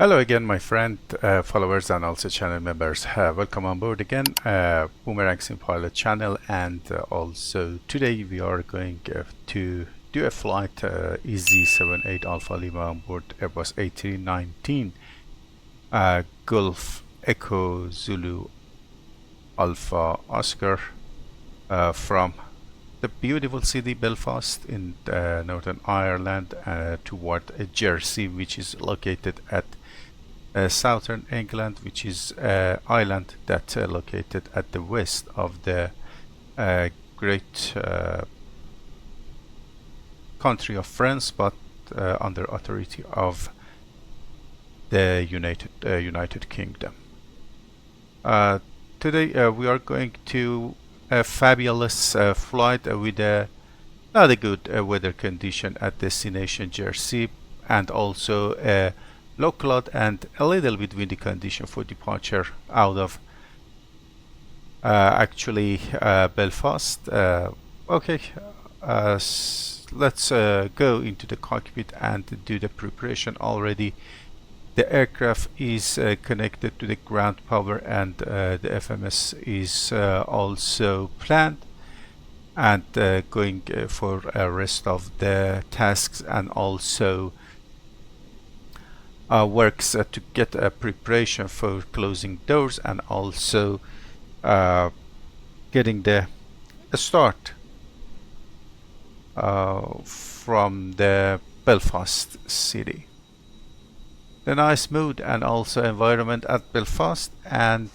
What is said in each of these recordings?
Hello again, my friend, followers, and also channel members. Welcome on board again, BoomerangSimPilot Channel, and also today we are going to do a flight EZ78 Alpha Lima on board Airbus A319 Gulf Echo Zulu Alpha Oscar from the beautiful city Belfast in Northern Ireland toward Jersey, which is located at southern England, which is island that located at the west of the great country of France, but under authority of the United Kingdom. Today we are going to a fabulous flight with a not a good weather condition at destination Jersey, and also a low cloud and a little bit windy condition for departure out of Belfast. Okay, let's go into the cockpit and do the preparation. Already the aircraft is connected to the ground power, and the FMS is also planned, and going for rest of the tasks, and also works to get a preparation for closing doors, and also getting the start from the Belfast city. The nice mood and also environment at Belfast, and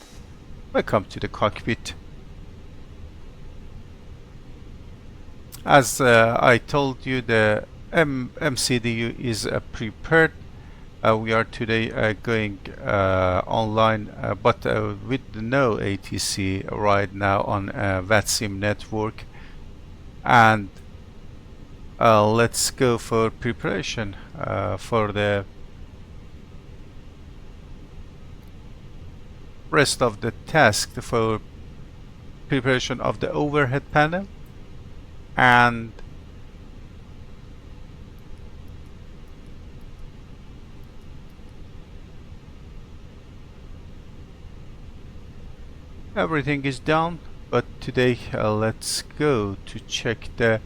welcome to the cockpit. As I told you, the MCDU is prepared. We are today going online, but with no ATC right now on VATSIM network, and let's go for preparation for the rest of the task, for preparation of the overhead panel, and everything is done. But today let's go to check the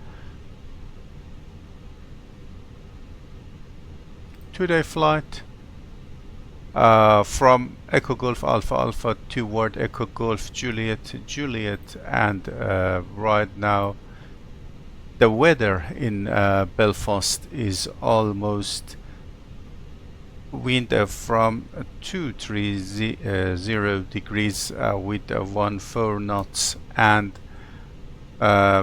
today flight from Echo Golf Alpha Alpha toward Echo Golf Juliet Juliet, and right now the weather in Belfast is almost wind from 230 degrees with 14 knots, and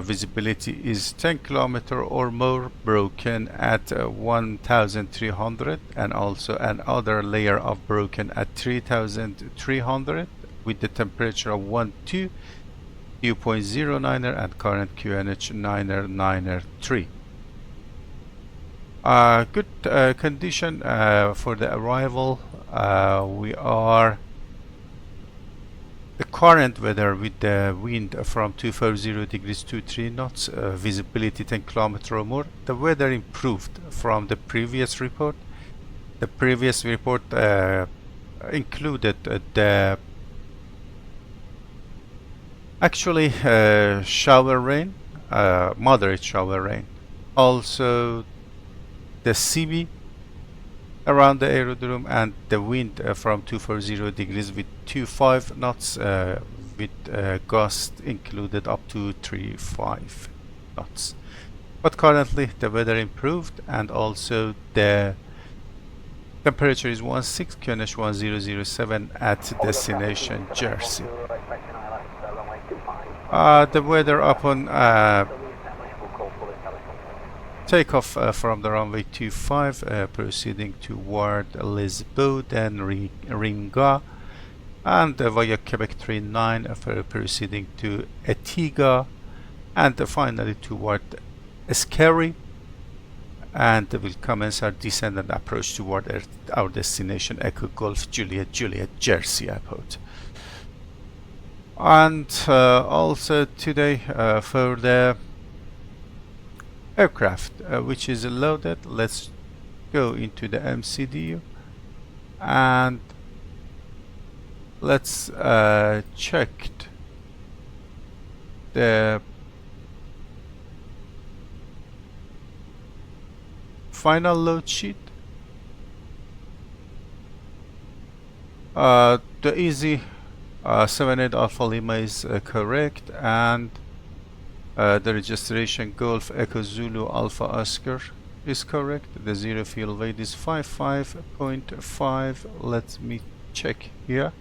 visibility is 10 kilometer or more, broken at 1300, and also another layer of broken at 3300, with the temperature of 12, dew point 09er, and current QNH 993. Good condition for the arrival. We are the current weather with the wind from 240 degrees to 3 knots, visibility 10 kilometer or more. The weather improved from the previous report. The previous report included the shower rain, moderate shower rain, also the CB around the aerodrome, and the wind from 240 degrees with 25 knots, with gust included up to 35 knots. But currently the weather improved, and also the temperature is 16, QNH 1007 at destination Jersey. The weather upon takeoff from the runway 25, proceeding toward Lisbon, then Ringa, and via Quebec 39 proceeding to Etiga, and finally toward Escary, and will commence our descent and approach toward our destination Echo Golf Juliet Juliet Jersey Airport. And also today for the aircraft which is loaded, let's go into the MCDU and let's check the final load sheet. The easy 78 Alpha Lima is correct, and the registration Golf Echo Zulu Alpha Oscar is correct. The zero fuel weight is 55.5. Let me check here.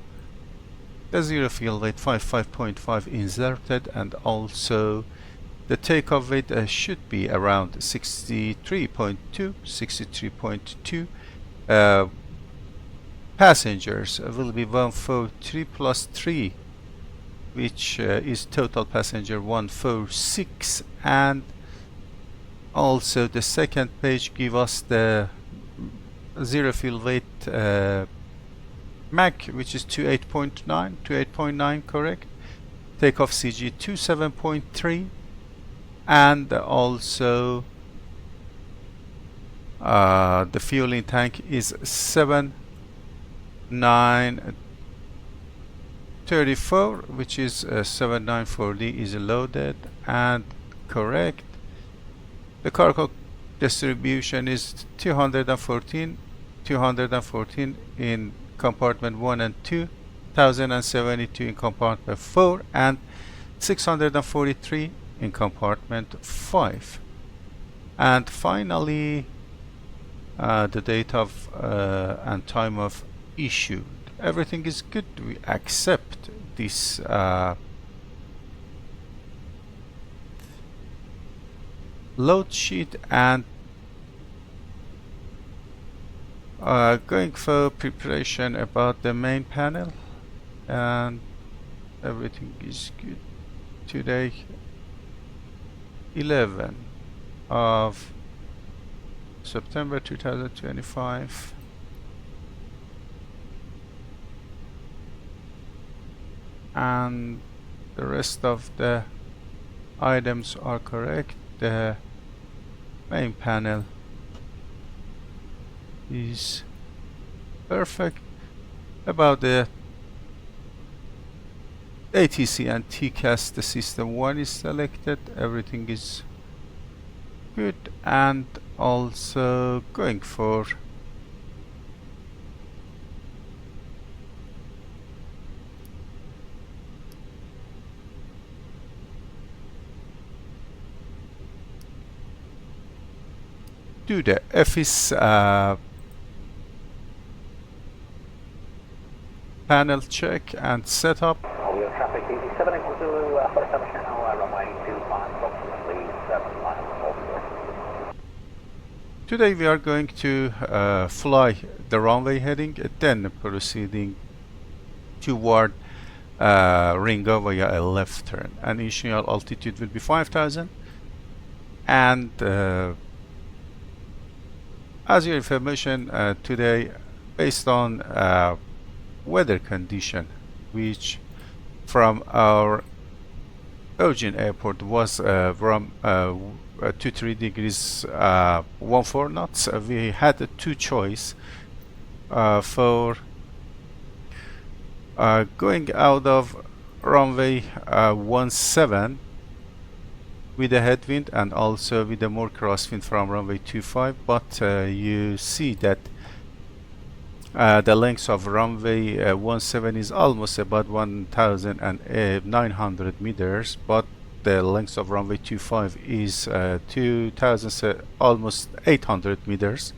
The zero fuel weight 55.5 inserted, and also the takeoff weight should be around 63.2. Passengers will be 143 plus 3, which is total passenger 146, and also the second page give us the zero fuel weight Mach, which is 28.9 correct. Takeoff CG 27.3, and also the fueling tank is 7934, which is 7940 is loaded and correct. The cargo distribution is 214 in compartment 1 and 2, 1072 in compartment 4, and 643 in compartment 5. And finally, the date of and time of issue. Everything is good. We accept this load sheet, and going for preparation about the main panel, and everything is good. Today 11 of September 2025, and the rest of the items are correct. The main panel is perfect. About the ATC and TCAS, the system 1 is selected. Everything is good, and also going for do the FIS panel check and setup. Traffic EG7 equals Zulu, first time channel, runway 25, approximately 7 miles off. Today we are going to fly the runway heading, then proceeding toward Ringa via a left turn. And initial altitude will be 5,000. And as your information today, based on weather condition, which from our origin airport was from 23 degrees 14 knots, we had two choice for going out of runway 17 with a headwind and also with a more crosswind from runway 25, but you see that the length of runway 17 is almost about 1,900 meters, but the length of runway 25 is 2,000, almost 800 meters.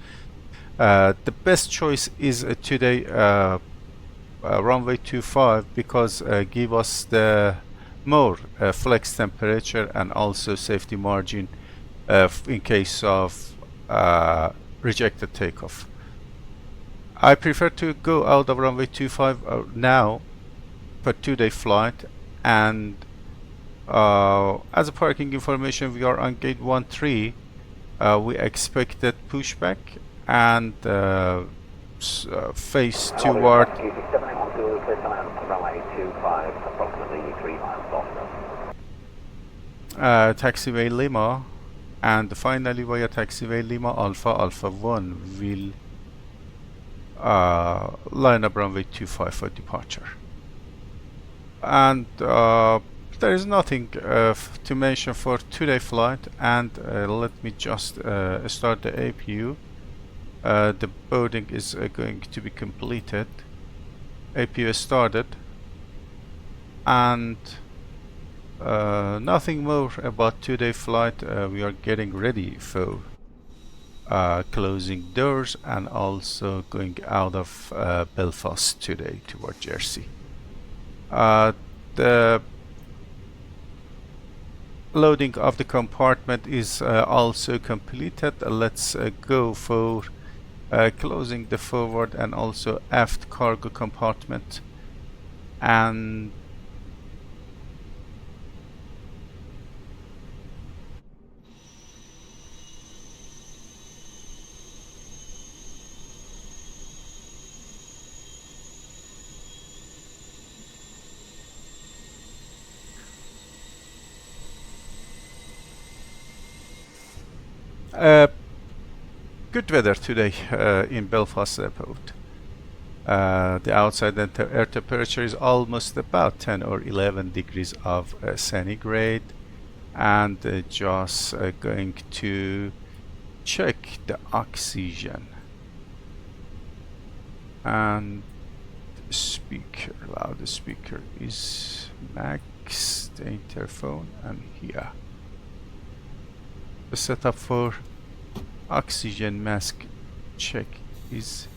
The best choice is today runway 25, because give us the more flex temperature and also safety margin in case of rejected takeoff. I prefer to go out of runway 25 now for 2-day flight, and as a parking information, we are on gate 13. We expected pushback and face toward taxiway Lima, and finally via taxiway Lima Alpha 1 will line up runway 25 for departure. And there is nothing to mention for today flight, and let me just start the APU. The boarding is going to be completed. APU is started, and nothing more about today flight. We are getting ready for closing doors and also going out of Belfast today toward Jersey. The loading of the compartment is also completed. Let's go for closing the forward and also aft cargo compartment, and good weather today in Belfast airport. The outside air temperature is almost about 10 or 11 degrees of centigrade, and just going to check the oxygen and speaker. Loudspeaker is max, the interphone, and here the setup for oxygen mask check is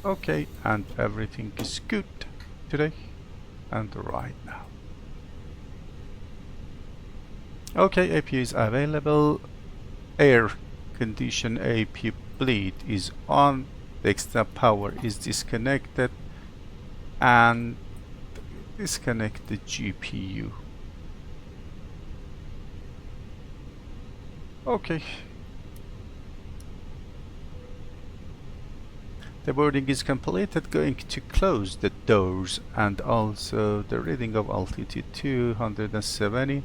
okay, and everything is good today and right now. Okay, APU is available. Air condition APU bleed is on. The extra power is disconnected, and disconnect the GPU. Okay. The boarding is completed. Going to close the doors, and also the reading of altitude 270,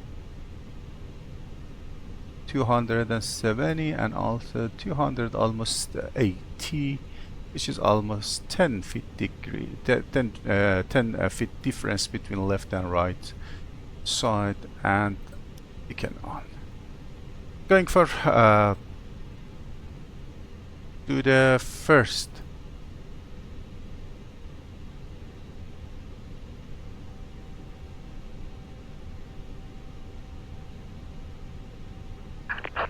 and also 200, almost 80, which is almost 10 feet degree, 10 feet difference between left and right side, and beacon on. Going for to the first.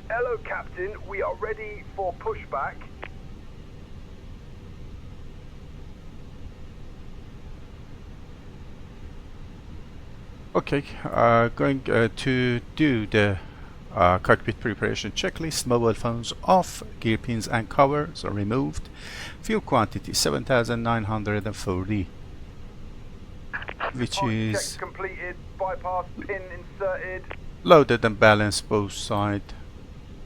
Hello, Captain. We are ready for pushback. Okay, going to do the cockpit preparation checklist. Mobile phones off, gear pins and covers are removed. Fuel quantity 7,940, which is check completed. Bypass pin inserted. Loaded and balanced both sides.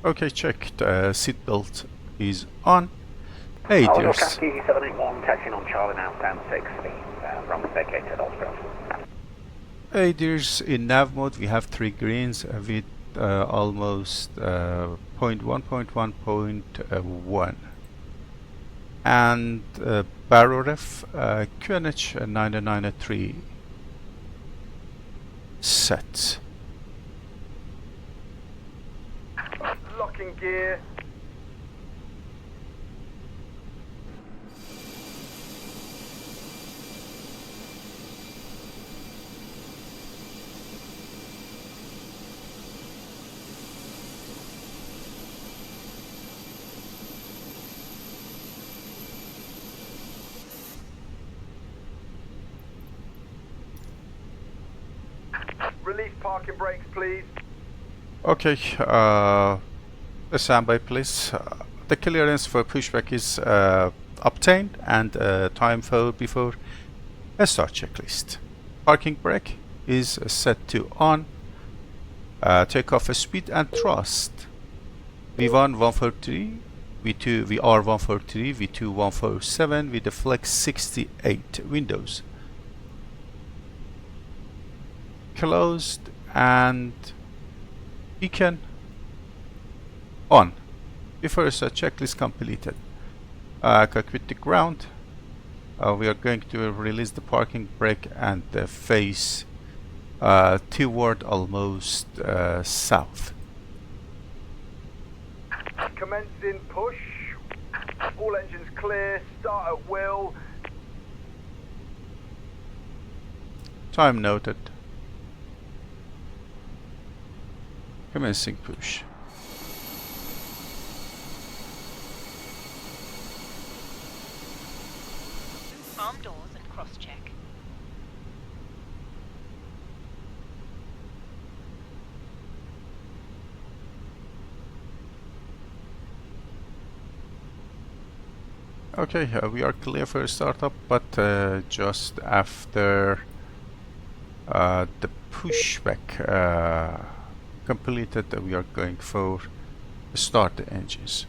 Okay, checked. Seatbelt is on. ADIRS. Kawasaki 781, taxiing on Charlie now, stand 60, runway vacated, Osprey. ADIRS in nav mode. We have 3 greens with almost 0.1, and baro ref QNH 993 set. Locking gear. Release parking brakes, please. Okay, standby please. The clearance for pushback is obtained, and time for before a start checklist. Parking brake is set to on. Takeoff speed and thrust. V1 143, V2 VR 143, V2 147 with the flex 68 windows. Closed and beacon on. Before start checklist completed. Cockpit to ground. We are going to release the parking brake and face toward almost south. Commencing push. All engines clear. Start at will. Time noted. Commencing push. Arm doors and cross-check. Okay, we are clear for startup, but just after the pushback completed, we are going for start the engines.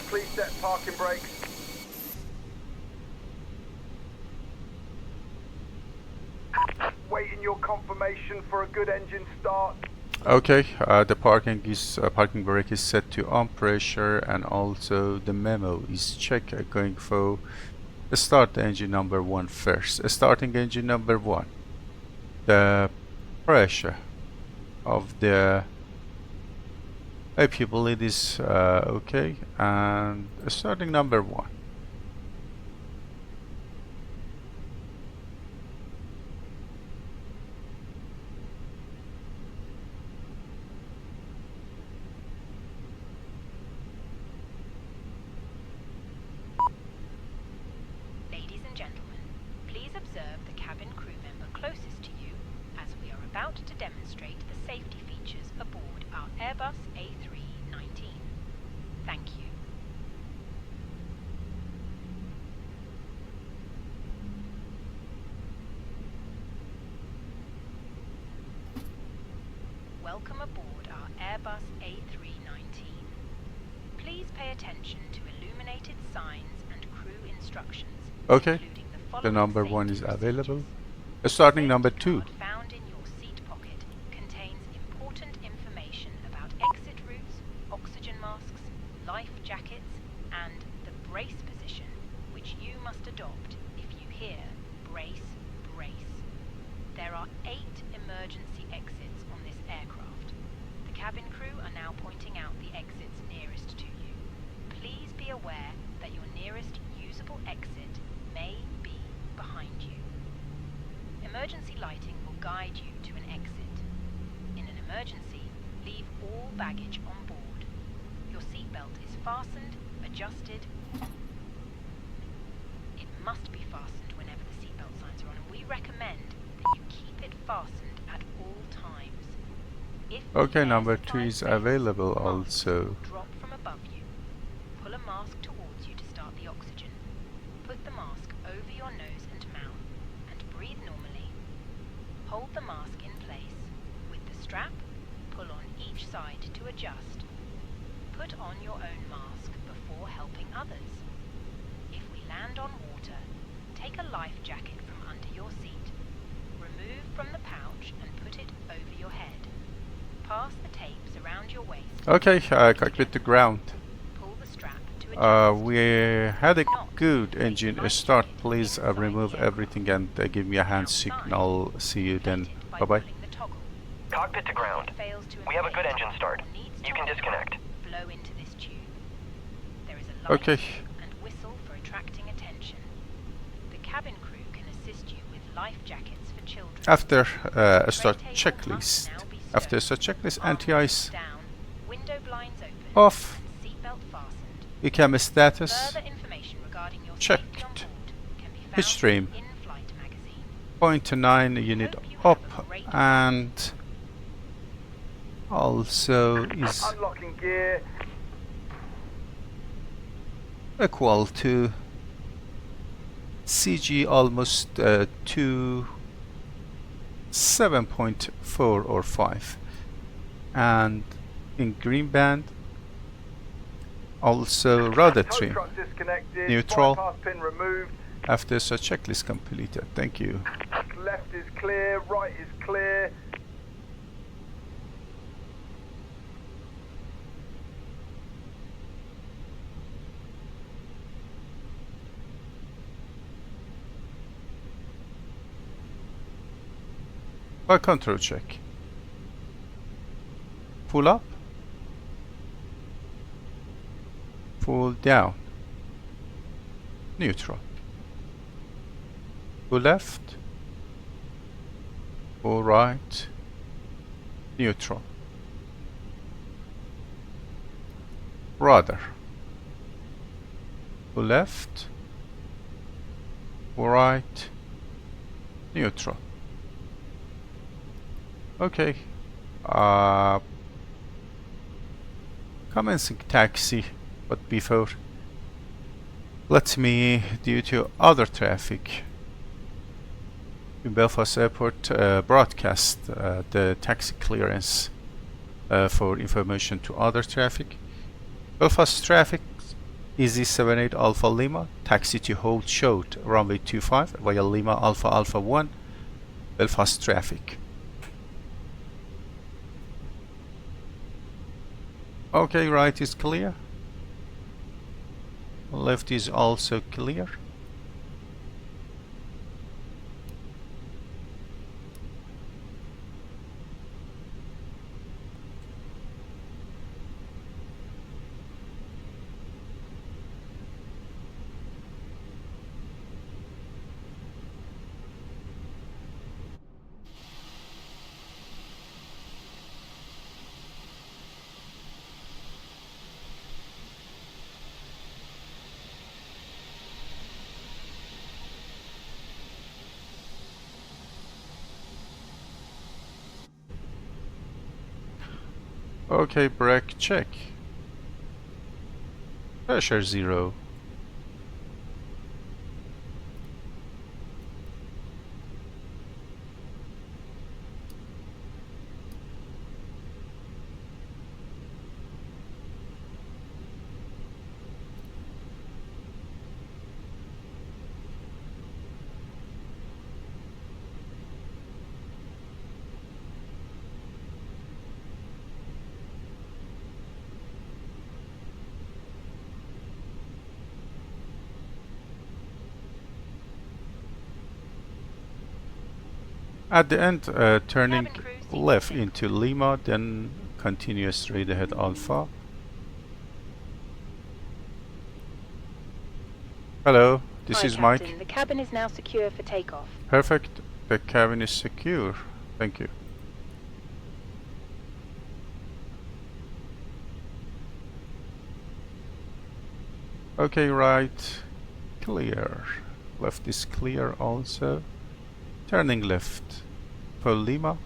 Please set parking brakes. Waiting your confirmation for a good engine start. Okay, the parking brake is set to on pressure, and also the memo is check going for start engine number 1 first. Starting engine number 1. The pressure of the AP bullet is okay, and starting number 1. Ladies and gentlemen, please observe the cabin crew member closest to you as we are about to demonstrate the safety features aboard our Airbus A320. Thank you. Welcome aboard our Airbus A320. Please pay attention to illuminated signs and crew instructions. Okay, including the the following number 1 safety is available. procedures. Starting The number safety 2. card found in your seat pocket contains important information about exit routes, oxygen masks, life jackets, and the brace position, which you must adopt if you hear brace, brace. There are 8 emergency exits on this aircraft. The cabin crew are now pointing out the exits nearest to you. Please be aware that your nearest usable exit may be behind you. Emergency lighting will guide you to an exit. In an emergency, leave all baggage on board. Your seatbelt is fastened, adjusted. It must be fastened whenever the seatbelt signs are on, and we recommend that you keep it fastened at all times. If the Okay, air number supply 2 is fails, available masks also. will drop from above you. Pull a mask towards you to start the oxygen. Put the mask over your nose and mouth and breathe normally. Hold the mask in place. With the strap, pull on each side to adjust. Put on your own mask before helping others. If we land on water, take a life jacket from under your seat. Remove from the pouch and put it over your head. Pass the tapes around your waist. Okay, cockpit to ground. Pull the strap to adjust. We had a good engine start. Please remove everything and give me a hand signal. See you then. Bye bye. Cockpit to ground. We have a good engine start. You can disconnect. Blow into this tube. There is a light Okay. and whistle for attracting attention. The cabin crew can assist you with life jackets for children. After a start Tray table checklist. must now be After stowed. start checklist, Arm anti-ice down, window blinds open, off. and seatbelt fastened. EGAA status. Further information regarding your Checked. safety on board can be found Pitchstream. in In-Flight magazine. Point to 9 unit Hope you have up, a great and also is Unlocking gear. equal to CG almost to 7.4 or 5, and in green band also rudder Tow trim truck disconnected. neutral Bypass pin removed. after such checklist completed. Thank you. Left is clear. Right is clear. By control check. Pull up, pull down, neutral. Pull left, pull right, neutral. Rudder. Pull left, pull right, neutral. Okay. Commencing taxi, but before, let me, due to other traffic in Belfast Airport, broadcast the taxi clearance for information to other traffic. Belfast traffic, EZ78 Alpha Lima, taxi to hold short runway 25 via Lima Alpha Alpha 1, Belfast traffic. Okay, right is clear. Left is also clear. Okay, brake check. Pressure 0. At the end, turning left into Lima, then continue straight ahead Alpha. Hello, this is Captain. Mike. The cabin is now secure for takeoff. Perfect. The cabin is secure. Thank you. Okay, right. Clear. Left is clear also. Turning left for Lima.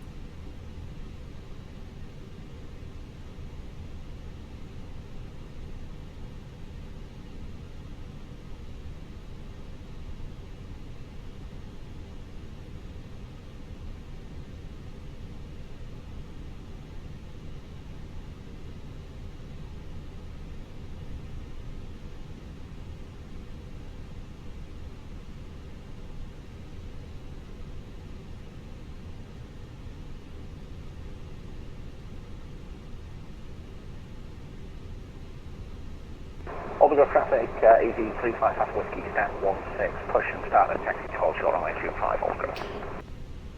Orbital traffic, EG35 Whiskey, stand 16, push and start at taxi to hold short runway 25, all good.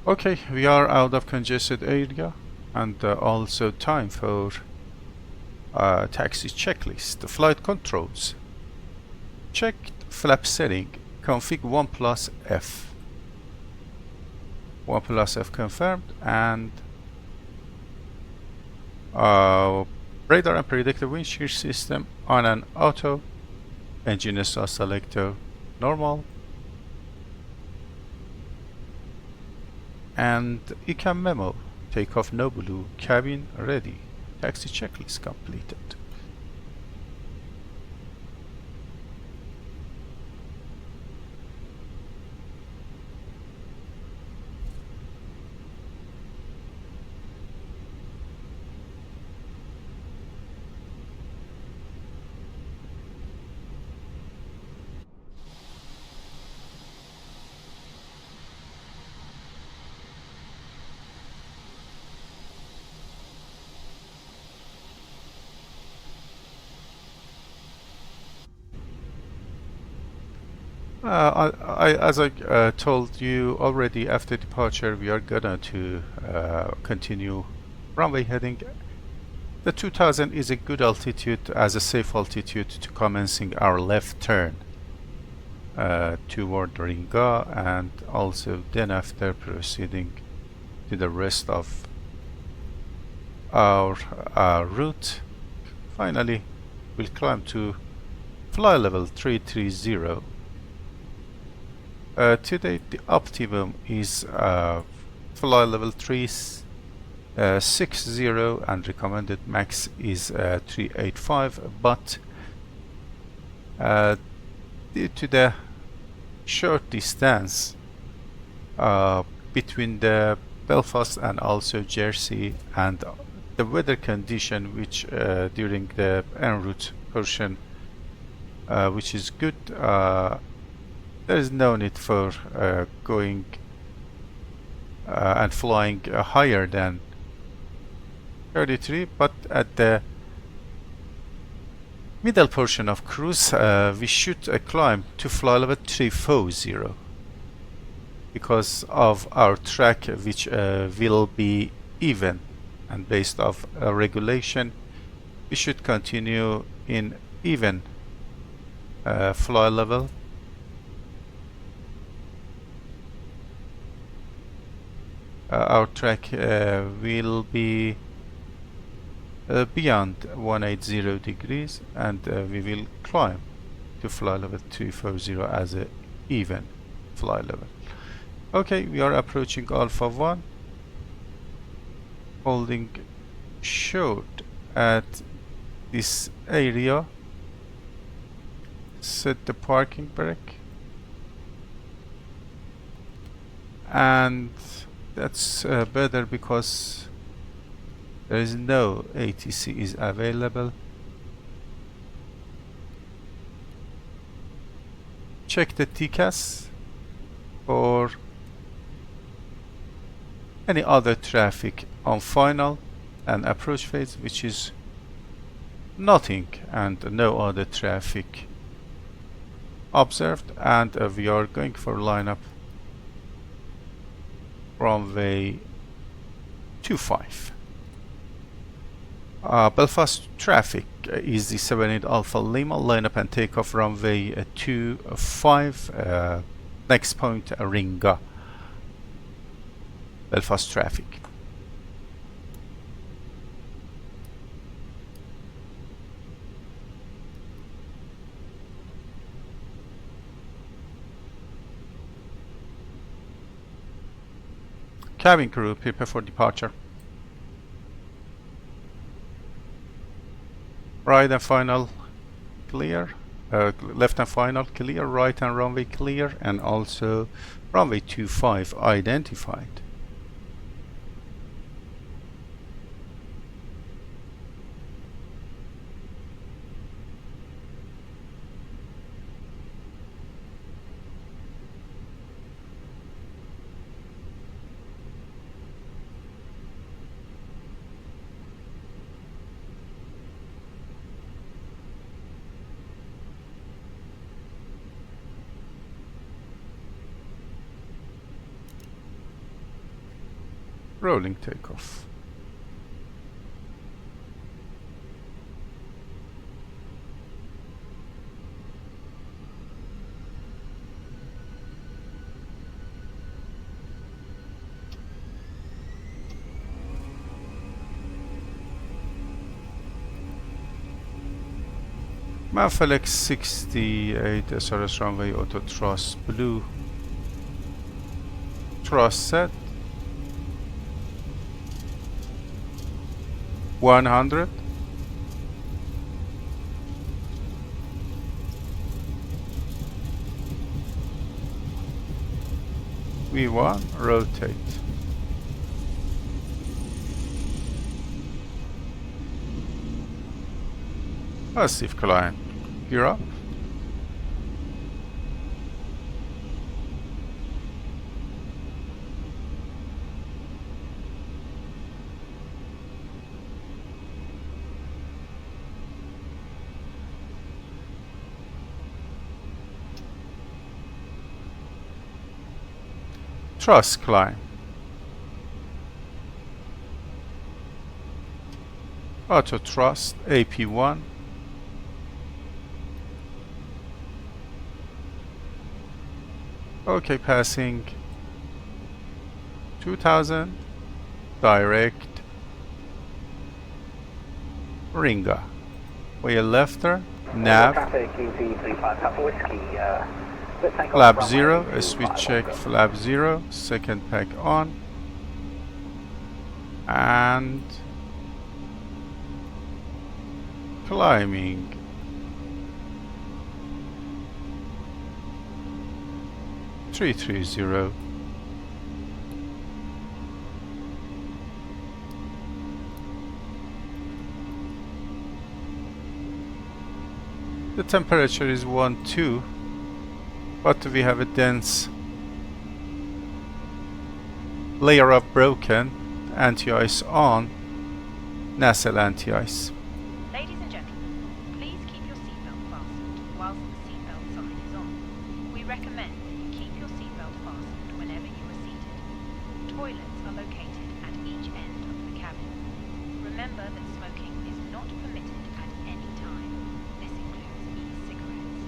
Okay, we are out of congested area, and also time for taxi checklist. The flight controls. Checked flap setting, config 1 plus F. 1 plus F confirmed, and radar and predictive windshield system on an auto. Engine start selector normal. And ECAM memo, takeoff no blue, cabin ready, taxi checklist completed. As I told you already, after departure, we are gonna to continue runway heading. The 2000 is a good altitude as a safe altitude to commencing our left turn toward Riga, and also then after proceeding to the rest of our route. Finally, we'll climb to fly level 330. Today the optimum is fly level 360 and recommended max is 385, but due to the short distance between the Belfast and also Jersey and the weather condition which during the en route portion which is good, there is no need for going and flying higher than 33, but at the middle portion of cruise we should climb to fly level 340 because of our track which will be even, and based off regulation we should continue in even fly level. Our track will be beyond 180 degrees, and we will climb to fly level 340 as a even fly level. Okay, we are approaching Alpha 1, holding short at this area. Set the parking brake, and that's better because there is no ATC is available. Check the TCAS for any other traffic on final and approach phase, which is nothing and no other traffic observed, and we are going for lineup runway 25. Belfast traffic is the 78 Alpha Lima, lineup and takeoff runway 25, next point Riga. Belfast traffic. Cabin crew, prepare for departure. Right and final clear, left and final clear, right and runway clear, and also runway 25 identified. Rolling takeoff. Fenix 68 SRS runway auto thrust blue. Thrust set. 100. V1 rotate. Positive climb. Gear up. Thrust climb. Auto thrust AP1. Okay, passing 2000. Direct. Ringa. Wheel lefter. Nav. Traffic EG35 Papa Whiskey. Let's take off Flap runway 0. 25 Switch check. Oscar. Flap 0. Second pack on. And climbing. Three 330. The temperature is 12, but we have a dense layer of broken anti-ice on, nacelle anti-ice. Ladies and gentlemen, please keep your seatbelt fastened whilst the seatbelt sign is on. We recommend that you keep your seatbelt fastened whenever you are seated. Toilets are located at each end of the cabin. Remember that smoking is not permitted at any time. This includes e-cigarettes.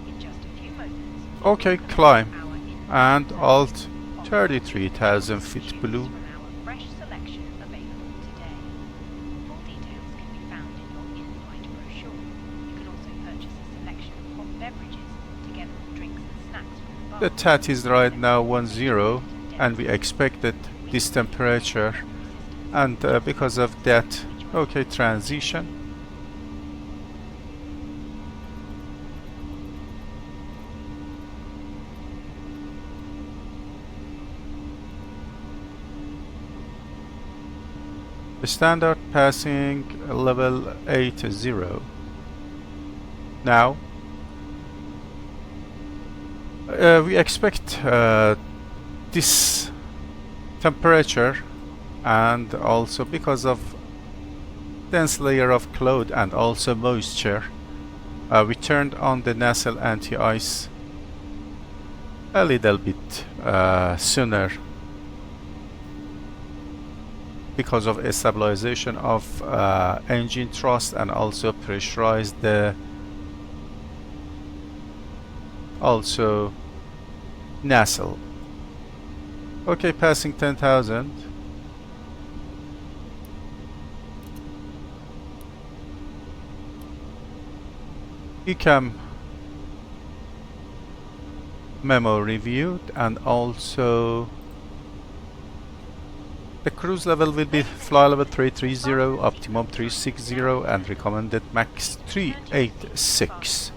In just a few moments, Okay, we will climb. commence our in-flight And service alt on 33,000 feet choose blue. from our fresh selection available today. Full details can be found in your in-flight brochure. You can also purchase a selection of hot beverages together with drinks and snacks from the bar. The TAT is right now 10, and we expected this temperature, and because of that, okay, transition. Standard passing level 80. Now we expect this temperature, and also because of dense layer of cloud and also moisture, we turned on the nacelle anti-ice a little bit sooner because of a stabilization of engine thrust, and also pressurized the also nacelle. Okay, passing 10,000. ECAM memo reviewed, and also the cruise level will be fly level 330, optimum 360, and recommended max 386.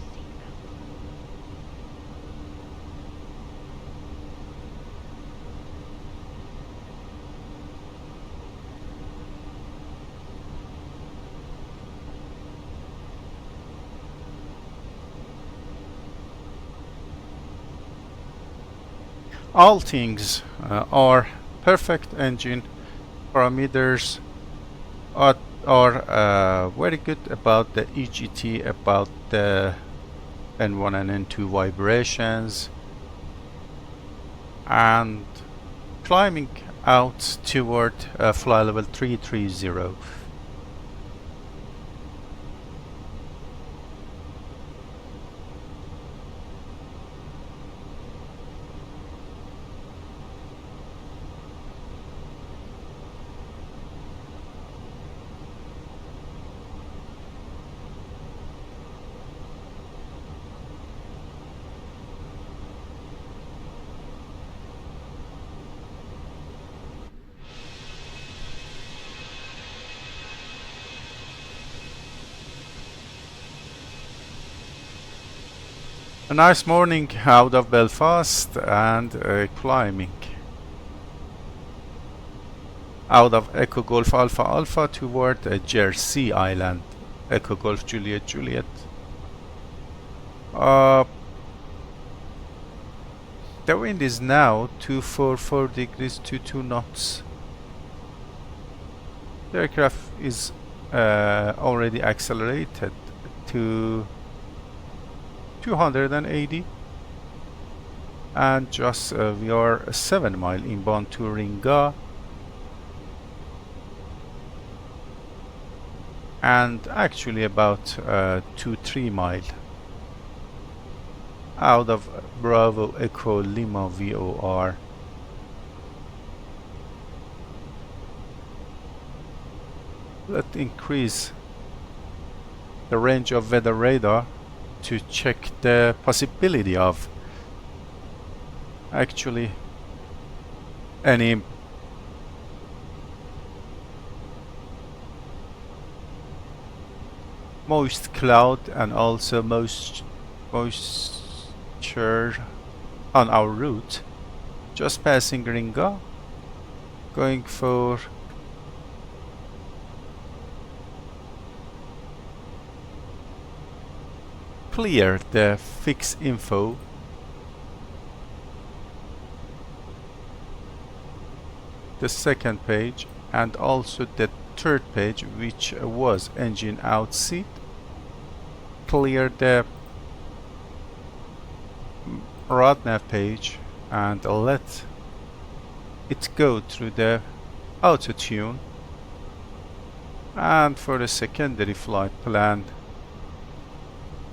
All things are perfect. Engine parameters are very good about the EGT, about the N1 and N2 vibrations, and climbing out toward fly level 330. A nice morning out of Belfast, and climbing out of Echo Golf Alpha Alpha toward Jersey Island, Echo Golf Juliet Juliet. The wind is now 244 degrees to 2 knots. The aircraft is already accelerated to 280. and just we are 7 miles inbound to Ringa, and actually about 2-3 miles out of Bravo Echo Lima VOR. Let's increase the range of weather radar to check the possibility of actually any moist cloud and also moisture on our route. Just passing Ringa, going for clear the fix info. The second page and also the third page, which was engine out seat. Clear the RODNAV page and let it go through the auto tune. And for the secondary flight plan,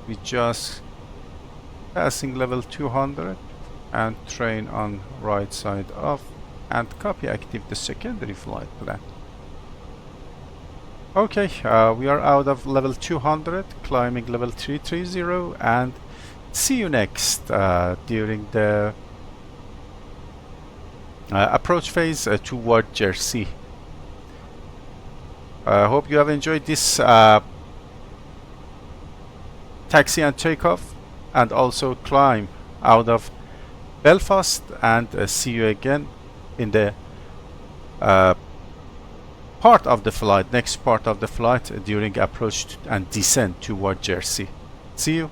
we just passing level 200 and train on right side off and copy active the secondary flight plan. Okay, we are out of level 200, climbing level 330, and see you next during the approach phase toward Jersey. I hope you have enjoyed this taxi and takeoff and also climb out of Belfast, and see you again in the part of the flight, next part of the flight during approach and descent toward Jersey. See you.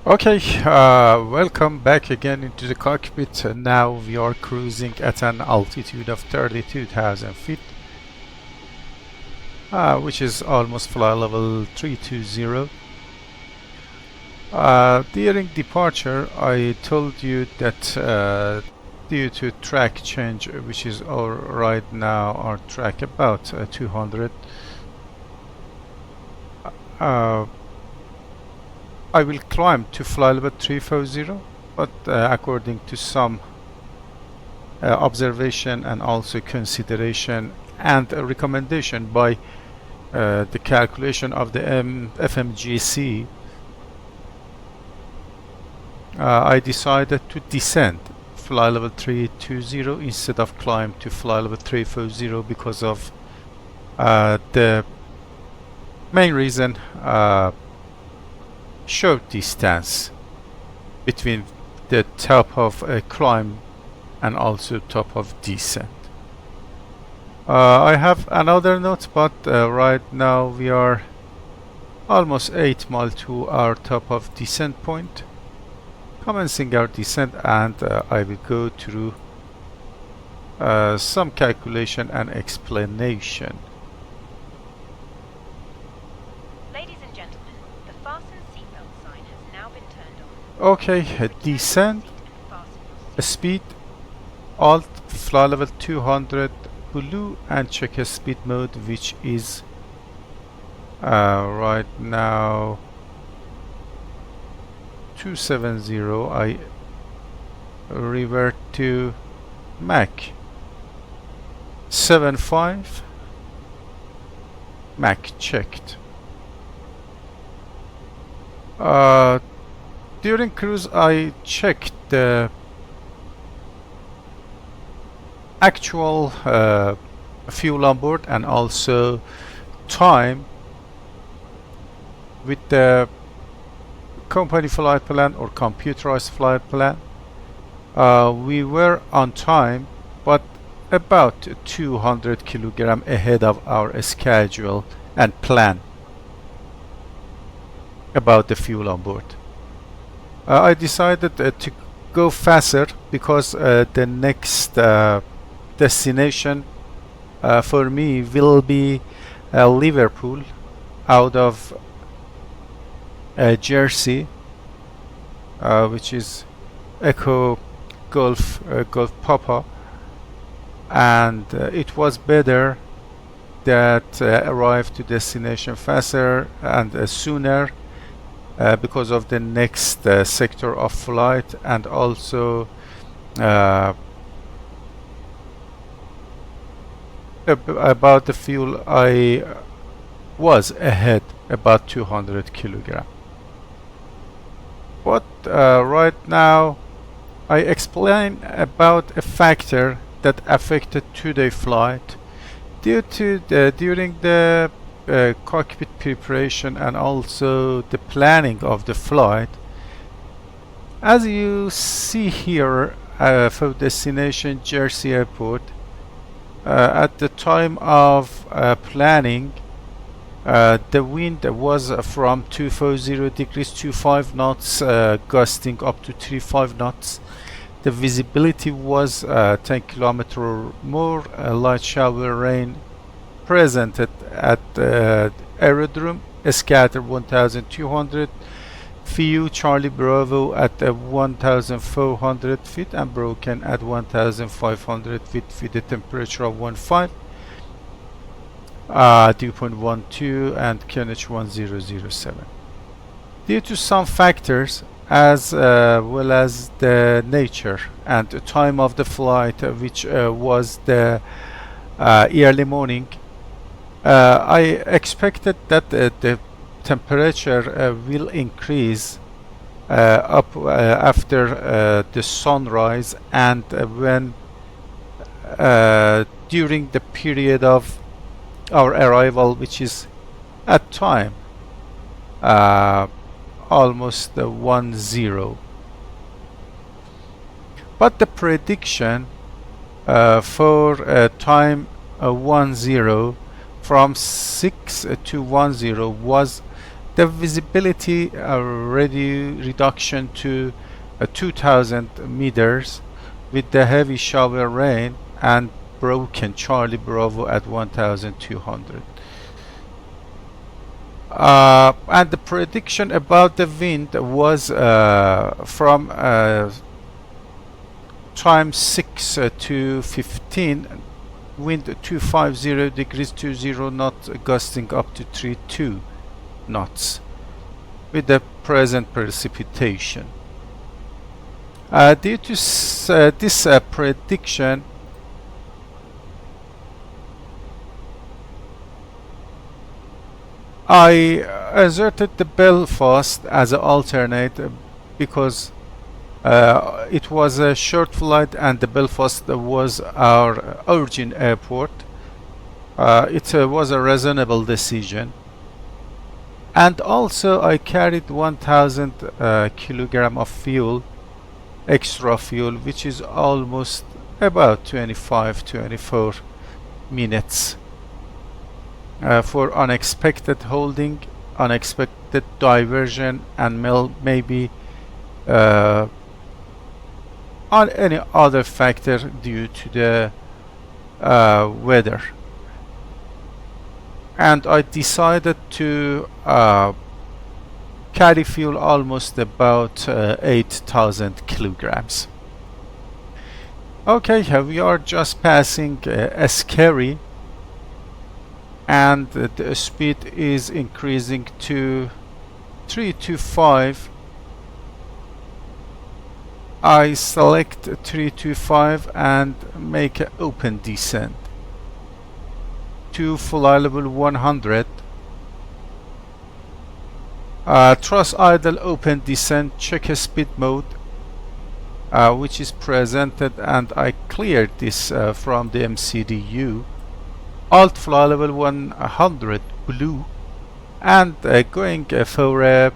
Okay, welcome back again into the cockpit. Now we are cruising at an altitude of 32,000 feet, which is almost flight level 320. During departure, I told you that due to track change, which is right now our track about 200, I will climb to flight level 340, but according to some observation and also consideration and a recommendation by the calculation of the FMGC, I decided to descend flight level 320 instead of climb to flight level 340 because of the main reason, short distance between the top of a climb and also top of descent. I have another note, but right now we are almost 8 miles to our top of descent point, commencing our descent, and I will go through some calculation and explanation. Okay, descend, speed, alt, fly level 200 blue, and check a speed mode, which is right now 270. I revert to Mach 75. Mach checked. During cruise I checked the actual fuel on board and also time with the company flight plan or computerized flight plan. We were on time, but about 200 kilogram ahead of our schedule and plan about the fuel on board. I decided to go faster because the next destination for me will be Liverpool out of Jersey, which is Echo Golf Papa, and it was better that arrive to destination faster and sooner because of the next sector of flight, and also about the fuel I was ahead about 200 kilogram. But right now I explain about a factor that affected today's flight due to during the cockpit preparation and also the planning of the flight. As you see here for destination Jersey Airport, at the time of planning, the wind was from 240 degrees to 5 knots, gusting up to 35 knots. The visibility was 10 kilometers or more. Light shower rain presented at the aerodrome, scatter 1200 few Charlie Bravo at 1400 feet and broken at 1500 feet with a temperature of 15, dew point 12 and QNH 1007. Due to some factors as well as the nature and the time of the flight, which was the early morning, I expected that the temperature will increase up after the sunrise, and when during the period of our arrival, which is at time almost 10. But the prediction for time 10 from 6 to 10 was the visibility reduction to 2000 meters with the heavy shower rain and broken Charlie Bravo at 1200. And the prediction about the wind was from time 6 to 15, wind 250 degrees 20 knots, gusting up to 32 knots with the present precipitation. Due to this prediction, I inserted the Belfast as an alternate because it was a short flight and the Belfast was our origin airport. It was a reasonable decision. And also I carried 1000 kilogram of fuel, extra fuel, which is almost about 24 minutes for unexpected holding, unexpected diversion, and maybe on any other factor due to the weather. And I decided to carry fuel almost about 8,000 kilograms. Okay, we are just passing Ascari, and the speed is increasing to 325. I select 325 and make an open descent to fly level 100. Thrust idle open descent, check speed mode, which is presented, and I cleared this from the MCDU. Alt fly level 100 blue, and going for a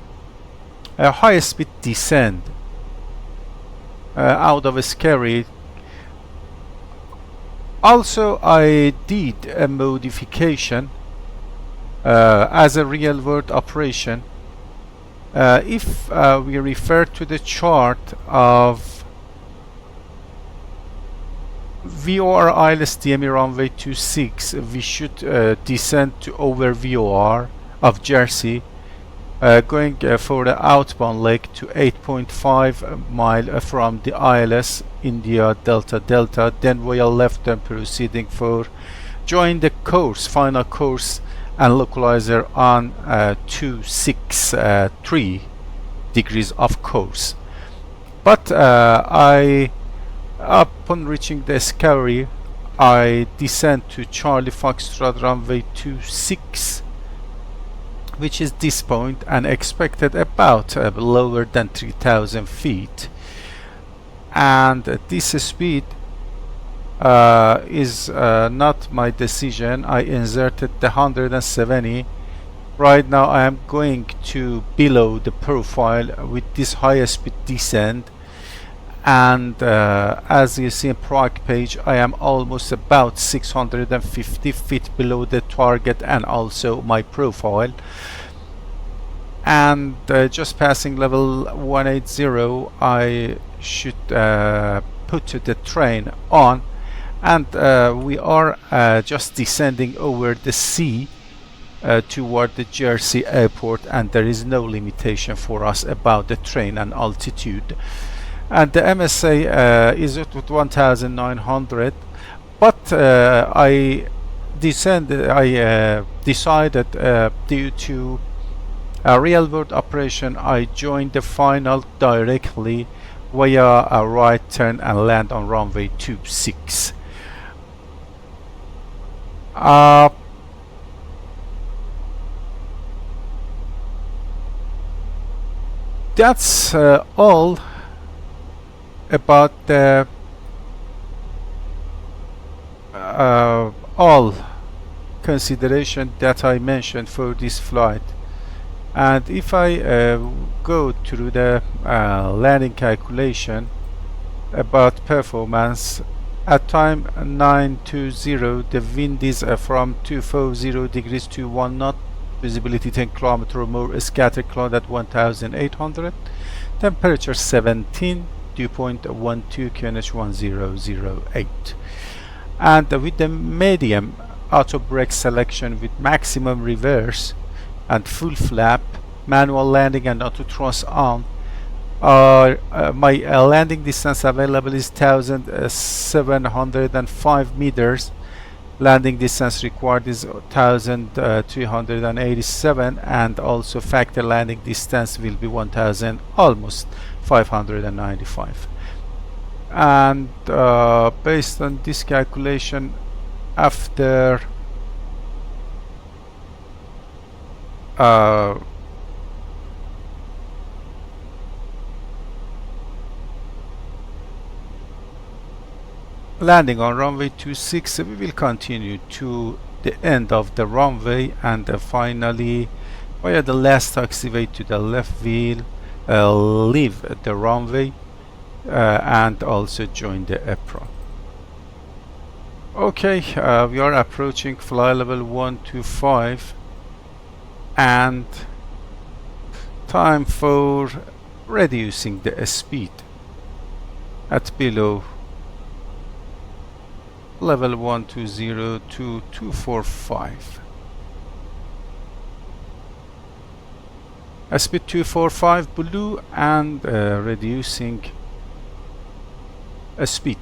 high speed descent out of Ascari. Also, I did a modification as a real world operation. If we refer to the chart of VOR ILS DME runway 26, we should descend to over VOR of Jersey, going for the outbound leg to 8.5 mile from the ILS India Delta Delta, then via left and proceeding for join the course, final course and localizer on 263 degrees of course. But upon reaching the Ascari, I descend to Charlie Foxtrot runway 26, which is this point, and expected about lower than 3,000 feet. And this speed is not my decision. I inserted the 170. Right now I am going to below the profile with this high speed descent, and as you see in product page, I am almost about 650 feet below the target and also my profile. And just passing level 180, I should put the train on, and we are just descending over the sea toward the Jersey airport, and there is no limitation for us about the train and altitude. And the MSA is at 1900, but I decided due to a real world operation, I joined the final directly via a right turn and land on runway 26. That's all about the all consideration that I mentioned for this flight. And if I go through the landing calculation about performance, at time 920 the wind is from 240 degrees to 1 knot, visibility 10 km or more, scatter cloud at 1800, temperature 17, dew point 12, QNH 1008. And with the medium auto brake selection with maximum reverse and full flap, manual landing and auto thrust on, my landing distance available is 1705 meters. Landing distance required is 1387, and also factor landing distance will be 1000, almost 595. And based on this calculation, after landing on runway 26, we will continue to the end of the runway, and finally via the last taxiway to the left we'll leave the runway and also join the apron. Okay, we are approaching fly level 125, and time for reducing the speed at below level 120 to 245. Speed 245 blue and reducing speed.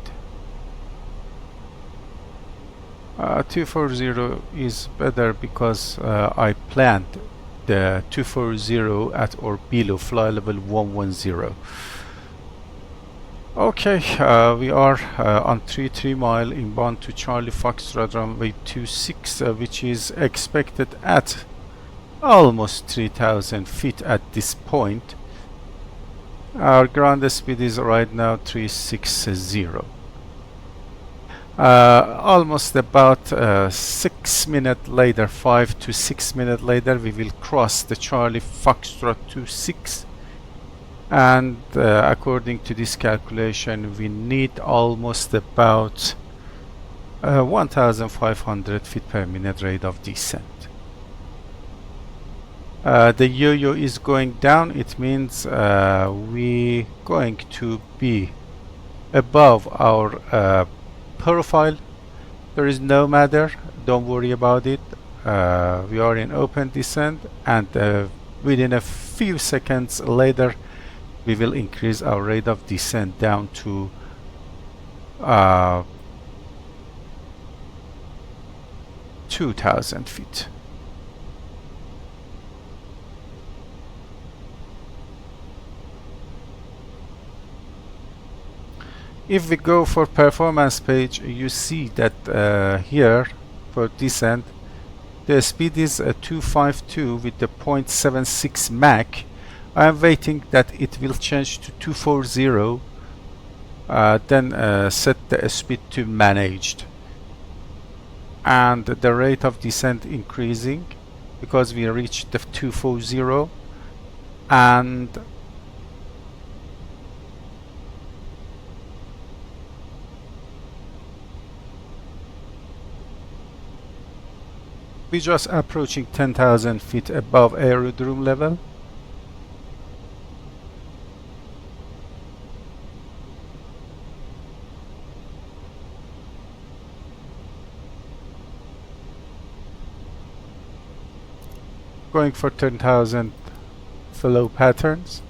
240 is better because I planned the 240 at or below fly level 110. Okay, we are on 33 mile inbound to Charlie Foxtrot runway 26, which is expected at almost 3000 feet at this point. Our ground speed is right now 360. Almost about 6 minutes later, 5 to 6 minutes later, we will cross the Charlie Foxtrot 26, and according to this calculation we need almost about 1500 feet per minute rate of descent. The yo-yo is going down. It means we going to be above our profile. There is no matter, don't worry about it. We are in open descent, and within a few seconds later we will increase our rate of descent down to 2000 feet. If we go for performance page, you see that here for descent the speed is 252 with the 0.76 Mach. I am waiting that it will change to 240, then set the speed to managed, and the rate of descent increasing because we reached the 240, and we just approaching 10,000 feet above aerodrome level. Going for 10,000 flow patterns.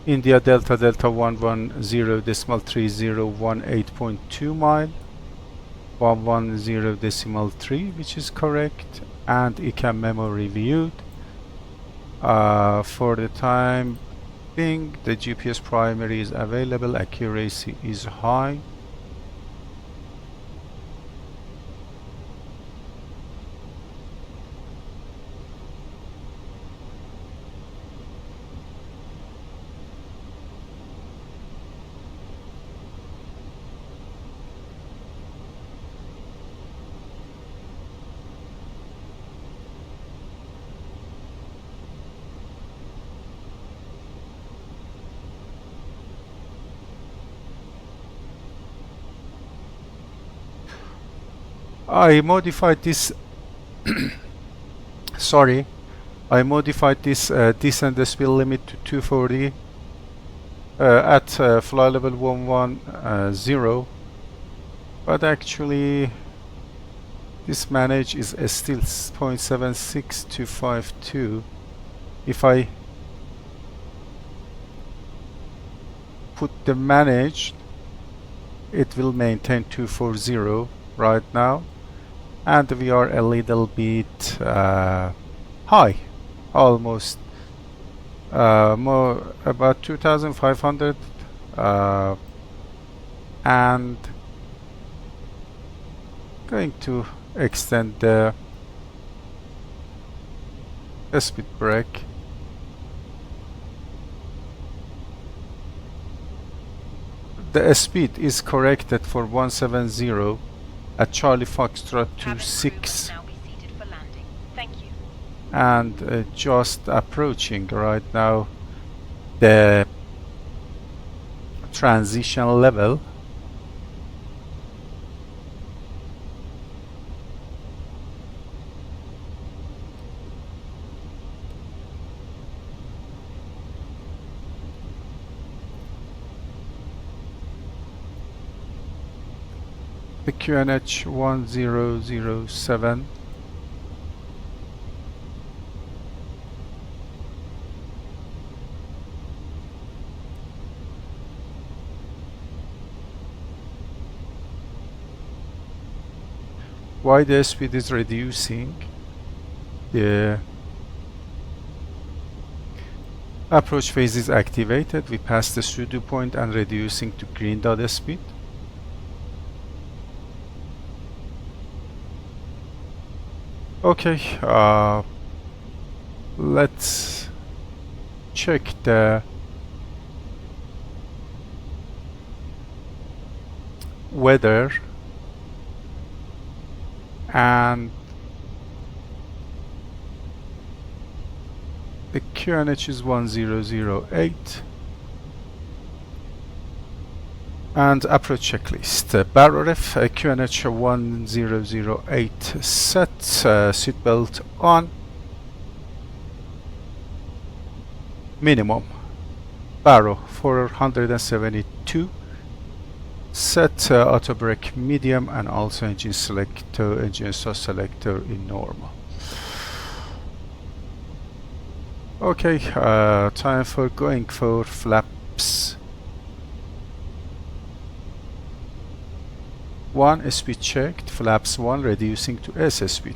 India Delta Delta 110.30.3018.2 mile, 110.3, which is correct, and ECAM memo reviewed. For the time being, the GPS primary is available, accuracy is high. I modified this sorry, I modified this descent speed limit to 240 at fly level 110, but actually this manage is still 0.76 to 52. If I put the managed, it will maintain 240 right now, and we are a little bit high, almost more about 2500, and going to extend the speed brake. The speed is corrected for 170 at Charlie Foxtrot 26, and just approaching right now the transition level. The QNH 1007 why the speed is reducing. The approach phase is activated. We pass the pseudo point and reducing to green dot speed. Okay, let's check the weather and the QNH is 1008 and approach checklist. Barref QNH 1008 set, seatbelt on, minimum, Barrow 472, set auto brake medium and also engine selector, engine source selector in normal. Okay, time for going for flaps. 1 speed checked, flaps 1 reducing to S speed.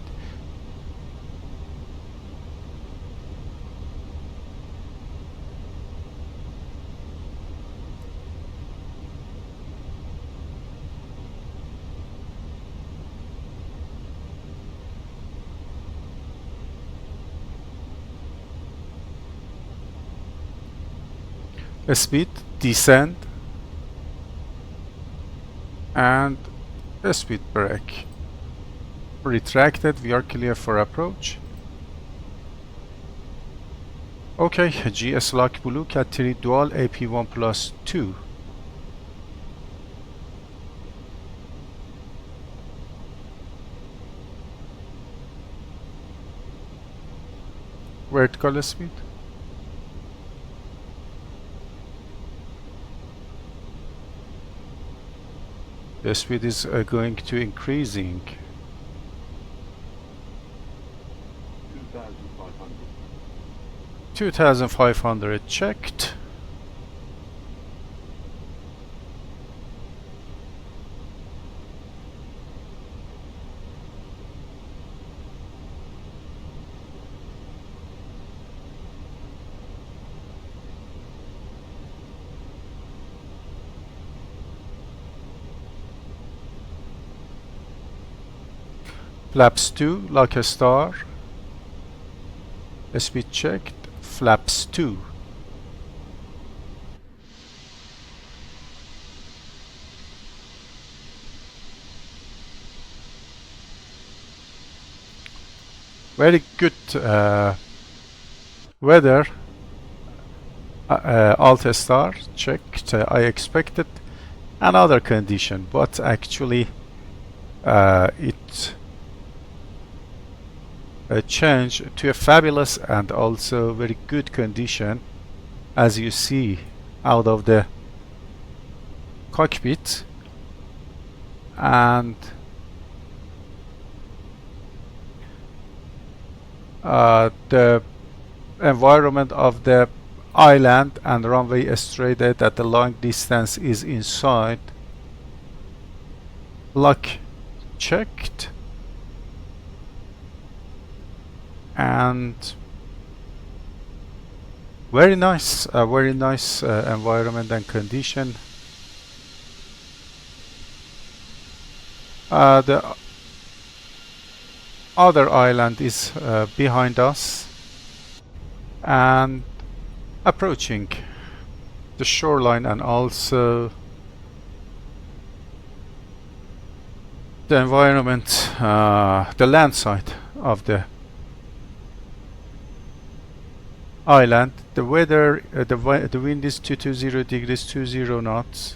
Speed, descend, and speed brake. Retracted, we are clear for approach. Okay, GS lock blue, cat 3 dual, AP1 plus 2. Vertical speed. The speed is going to increasing. 2500 checked. Flaps 2, like a star. Speed checked. Flaps 2. Very good weather. Alt star checked. I expected another condition, but actually it change to a fabulous and also very good condition, as you see out of the cockpit. And the environment of the island and runway straight at the long distance is inside. Lock checked. And very nice environment and condition. The other island is behind us and approaching the shoreline, and also the environment, the land side of the island. The weather, the wind is 220 degrees, 20 knots.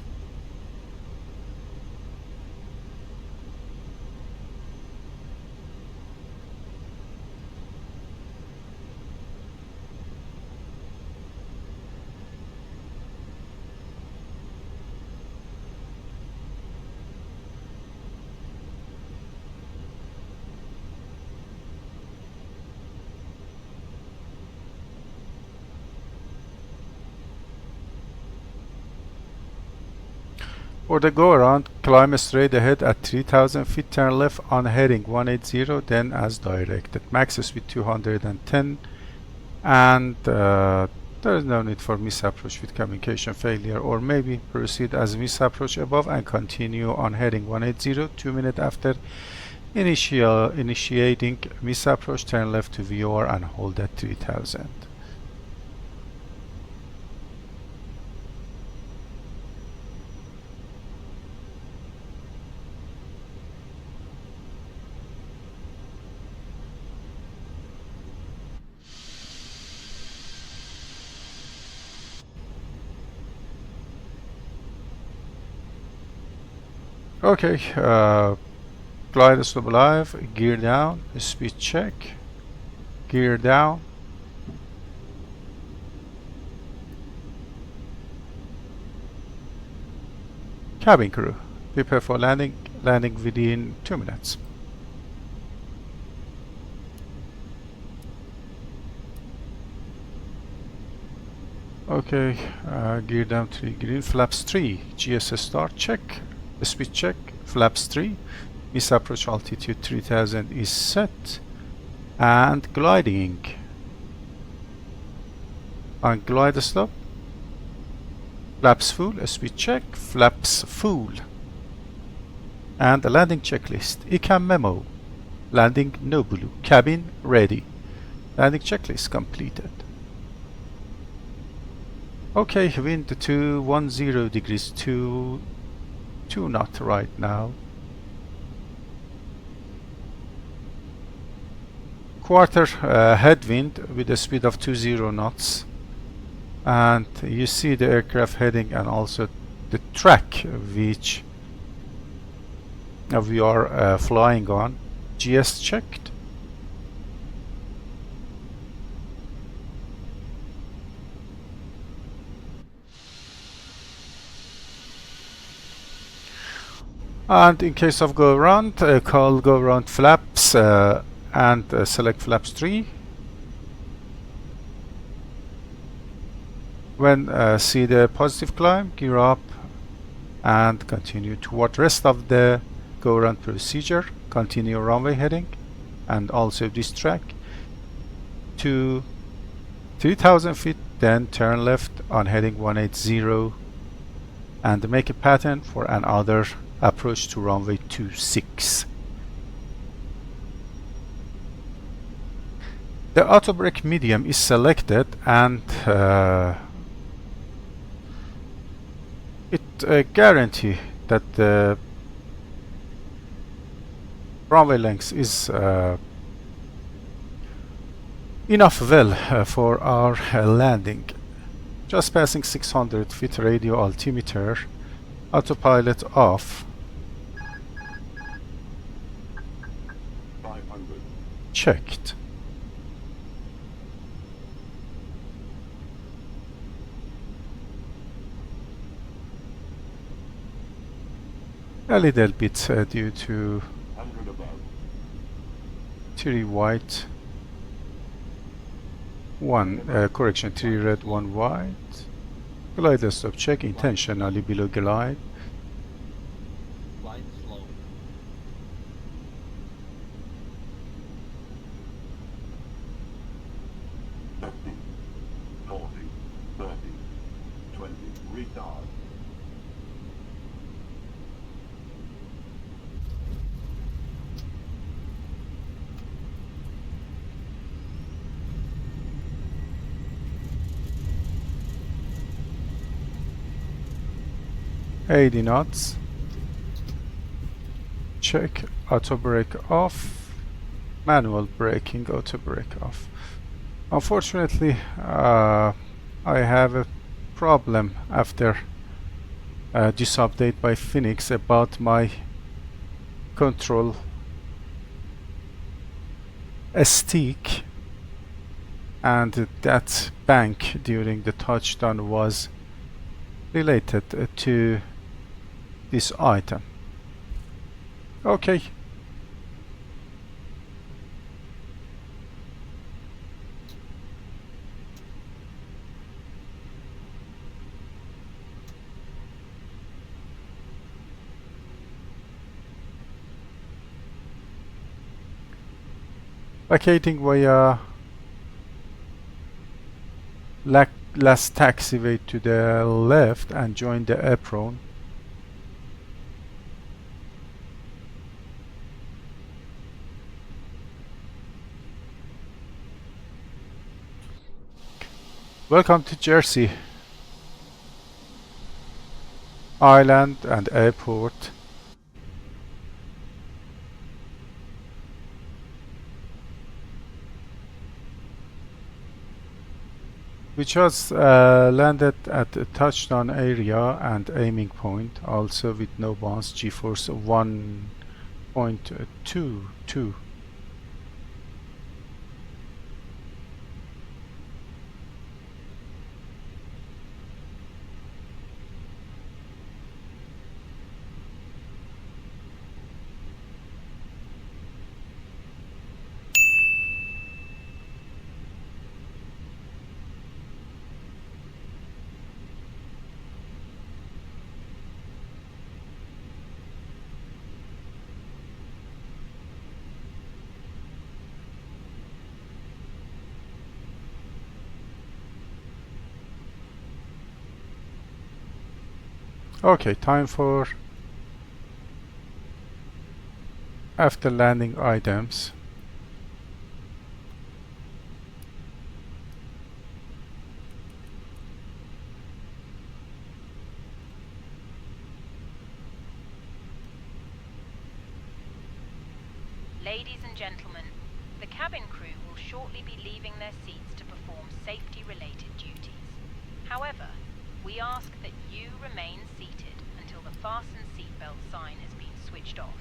For the go around, climb straight ahead at 3000 feet, turn left on heading 180, then as directed. Max speed 210, and there is no need for misapproach with communication failure, or maybe proceed as misapproach above and continue on heading 180. 2 minutes after initiating misapproach, turn left to VOR and hold at 3000. Okay, glide stabilize, gear down, speed check, gear down. Cabin crew, prepare for landing, landing within 2 minutes. Okay, gear down 3 green, flaps 3, GS start check, speed check, flaps 3, misapproach altitude 3000 is set, and gliding. On glide stop, flaps full, speed check, flaps full. And the landing checklist, ECAM memo, landing no blue, cabin ready. Landing checklist completed. Okay, wind 210 degrees, 2 knot right now. Quarter headwind with a speed of 20 knots. And you see the aircraft heading and also the track which we are flying on. GS checked. And in case of go around, call go around flaps and select flaps 3. When see the positive climb, gear up and continue toward rest of the go around procedure. Continue runway heading and also this track to 3000 feet, then turn left on heading 180 and make a pattern for another approach to runway 26. The auto brake medium is selected, and it guarantees that the runway length is enough well for our landing. Just passing 600 feet, radio altimeter, autopilot off. 500. Checked. A little bit due to 100 above. 3 white, 1 correction, 3 red, 1 white. Glide stop check intentionally below glide. Glide slow. Fifty, 40, 30, 20, retard. $80 knots. Check auto brake off. Manual braking, auto brake off. Unfortunately, I have a problem after this update by Fenix about my control stick, and that bank during the touchdown was related to this item. Okay. Vacating via last taxiway to the left and join the apron. Welcome to Jersey Island and Airport. We just landed at the touchdown area and aiming point, also with no bounce, G-force 1.22. Okay, time for after landing items. Ladies and gentlemen, the cabin crew will shortly be leaving their seats to perform safety-related duties. However, we ask that you remain seated until the fasten seatbelt sign has been switched off.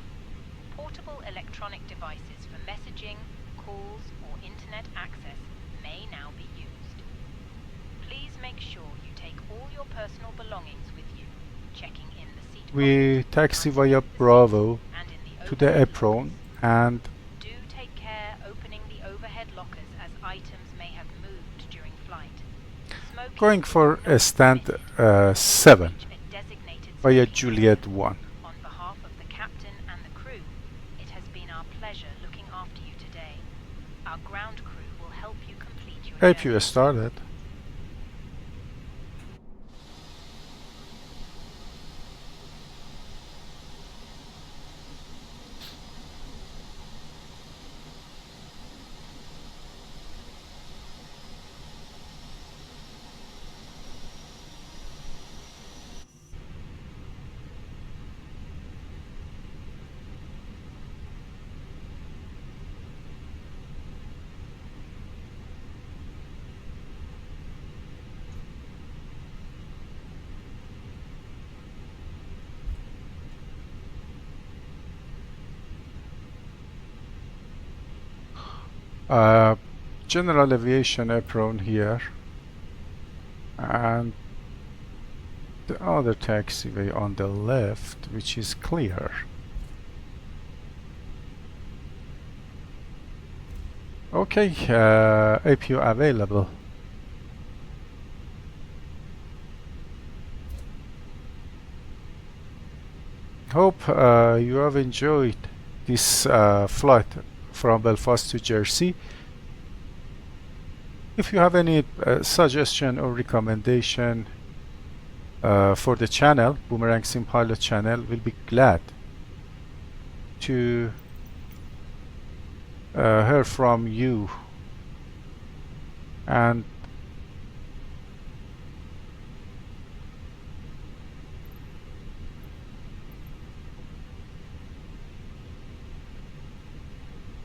Portable electronic devices for messaging, calls, or internet access may now be used. Please make sure you take all your personal belongings with you, checking in the seat We pockets, taxi via Bravo and in the to the overhead apron lockers. and Do take care opening the overhead lockers as items may have moved during flight. Smoking going for is a not stand permitted. 7 Reach a designated via smoking Juliet area. 1. On behalf of the captain and the crew, it has been our pleasure looking after you today. Our ground crew will help you complete your APU journey. started. General aviation apron here, and the other taxiway on the left, which is clear. Okay, APU available. Hope you have enjoyed this flight from Belfast to Jersey. If you have any suggestion or recommendation for the channel, BoomerangSimPilot Channel, will be glad to hear from you. And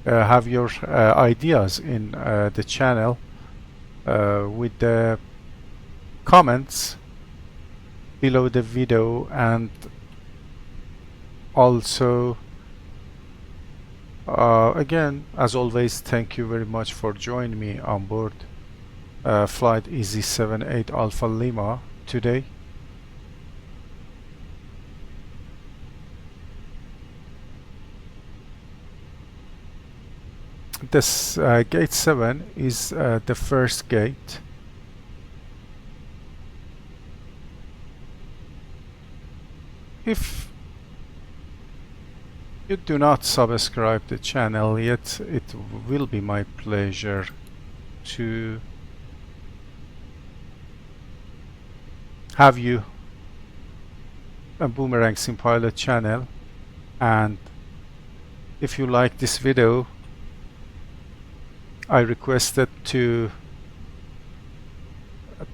have your ideas in the channel with the comments below the video, and also again, as always, thank you very much for joining me on board flight EZ78 Alpha Lima today. This gate 7 is the first gate. you do not subscribe the channel yet, it will be my pleasure to have you a BoomerangSimPilot channel. And if you like this video, I requested to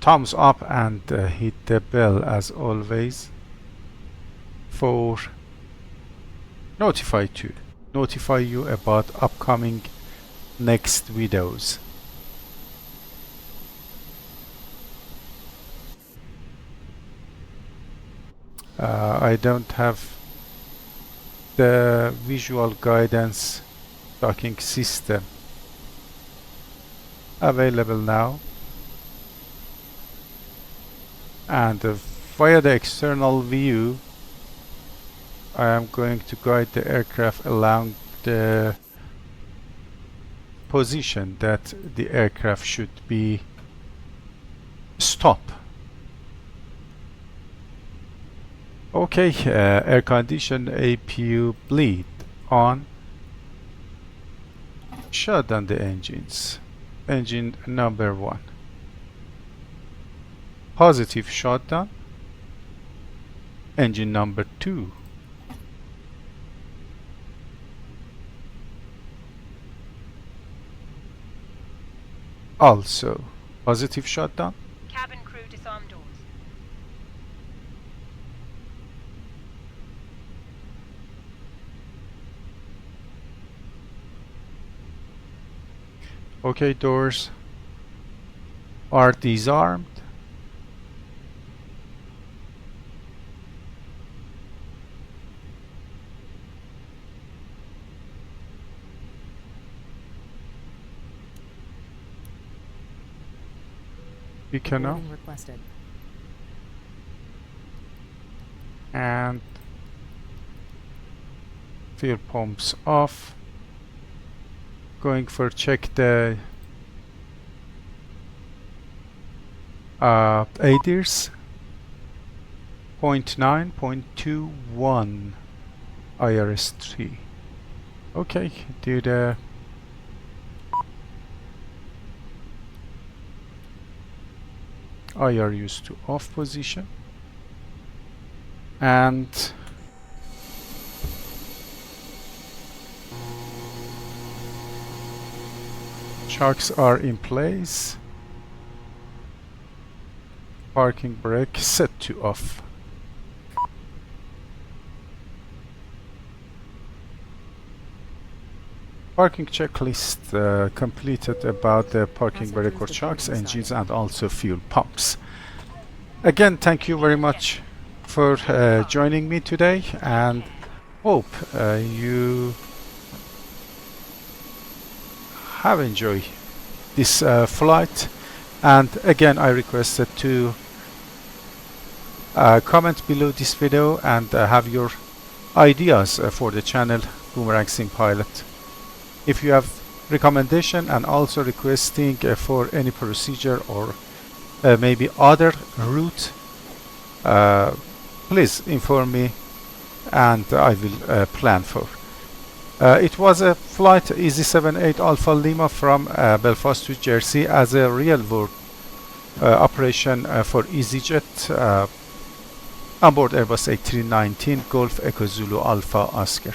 thumbs up and hit the bell as always for notify you about upcoming next videos. I don't have the visual guidance docking system available now, and via the external view I am going to guide the aircraft along the position that the aircraft should be stop. Okay, air condition APU bleed on. Shut down the engines. Engine number 1. Positive shutdown. Engine number 2. Also positive shutdown. Cabin crew disarm doors. Okay, doors are disarmed. Beacon off. Requested. And fuel pumps off. Going for check the ADIRS 0.9, 0.21 IRS3. Okay, do the IRUs to off position, and shocks are in place. Parking brake set to off. Parking checklist completed about the parking brake or shocks, engines, and also fuel pumps. Again, thank you very much for joining me today, and hope you have enjoyed this flight. And again, I requested to comment below this video and have your ideas for the channel BoomerangSimPilot. If you have recommendation and also requesting for any procedure or maybe other route, please inform me and I will plan for. It was a flight EZ78 Alpha Lima from Belfast to Jersey as a real world operation for EasyJet onboard Airbus A320 Golf Echo Zulu Alpha Oscar.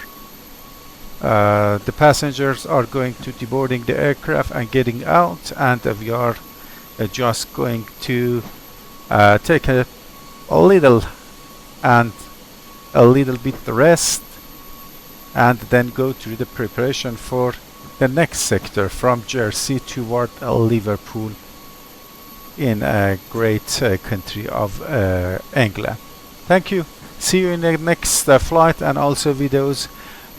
The passengers are going to deboarding the aircraft and getting out, and we are just going to take a little bit rest, and then go through the preparation for the next sector from Jersey toward Liverpool in a great country of England. Thank you. See you in the next flight and also videos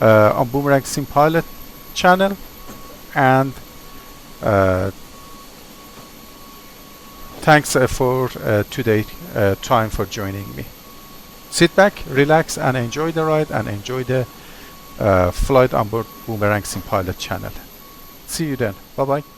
on BoomerangSimPilot channel, and thanks for today time for joining me. Sit back, relax, and enjoy the ride and enjoy the flight on board BoomerangSimPilot channel. See you then. Bye bye.